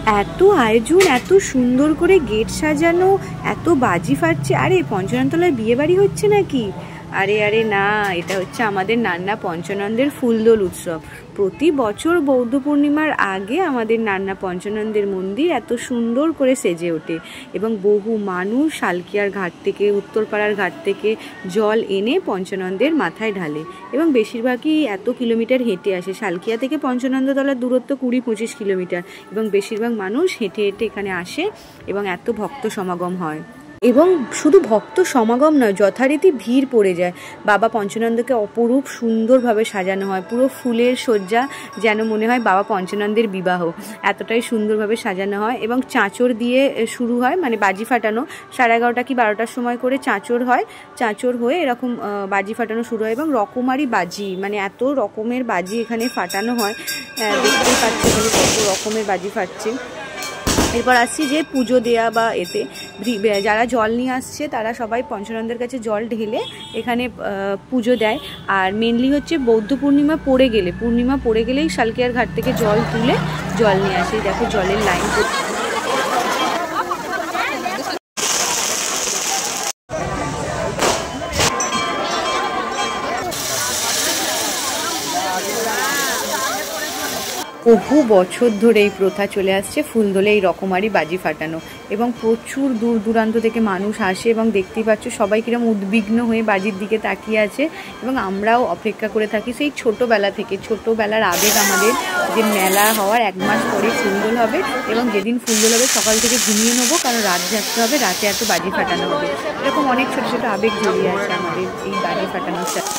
এত আয়োজন, এত সুন্দর করে গেট সাজানো, এত বাজি ফাটছে। আরে পঞ্চননতলায় বিয়ে বাড়ি হচ্ছে নাকি? আরে আরে না, এটা হচ্ছে আমাদের নান্না পঞ্চানন্দের ফুলদোল উৎসব। প্রতি বছর বৌদ্ধ পূর্ণিমার আগে আমাদের নান্না পঞ্চানন্দের মন্দির এত সুন্দর করে সেজে ওঠে এবং বহু মানুষ শালকিয়ার ঘাট থেকে, উত্তরপাড়ার ঘাট থেকে জল এনে পঞ্চানন্দের মাথায় ঢালে এবং বেশিরভাগই এত কিলোমিটার হেঁটে আসে। শালকিয়া থেকে পঞ্চানন্দতলার দূরত্ব 20-25 কিলোমিটার এবং বেশিরভাগ মানুষ হেঁটে হেঁটে এখানে আসে এবং এত ভক্ত সমাগম হয়। এবং শুধু ভক্ত সমাগম নয়, যথারীতি ভিড় পড়ে যায়। বাবা পঞ্চানন্দকে অপরূপ সুন্দরভাবে সাজানো হয়, পুরো ফুলের সজ্জা, যেন মনে হয় বাবা পঞ্চানন্দের বিবাহ, এতটাই সুন্দরভাবে সাজানো হয়। এবং চাঁচর দিয়ে শুরু হয়, মানে বাজি ফাটানো 11:30 কি 12টার সময় করে চাঁচর হয়। চাঁচর হয়ে এরকম বাজি ফাটানো শুরু হয় এবং রকমারি বাজি, মানে এত রকমের বাজি এখানে ফাটানো হয়, দেখতেই পাচ্ছি এখানে কত রকমের বাজি ফাটছে। এরপর আসছি যে পুজো দেয়া বা এতে যারা জল নিয়ে আসছে তারা সবাই পঞ্চানন্দের কাছে জল ঢেলে এখানে পুজো দেয়। আর মেনলি হচ্ছে বৌদ্ধ পূর্ণিমা পড়ে গেলেই শালকিয়ার ঘাট থেকে জল তুলে জল নিয়ে আসে। দেখো জলের লাইন। বহু বছর ধরে এই প্রথা চলে আসছে ফুলদোলে এই রকমারি বাজি ফাটানো এবং প্রচুর দূর দূরান্ত থেকে মানুষ আসে এবং দেখতেই পাচ্ছ সবাই কিরকম উদ্বিগ্ন হয়ে বাজির দিকে তাকিয়ে আছে এবং আমরাও অপেক্ষা করে থাকি সেই ছোটোবেলা থেকে। ছোটোবেলার আবেগ আমাদের, যে মেলা হওয়ার 1 মাস পরে ফুলদোল হবে এবং যেদিন ফুলদোল হবে সকাল থেকে ঘুমিয়ে নেবো, কারণ রাত জাগতে হবে, রাতে এত বাজি ফাটানো হবে। এরকম অনেক ছোটো ছোটো আবেগ জড়িয়ে আছে আমাদের এই বাজি ফাটানোর সাথে।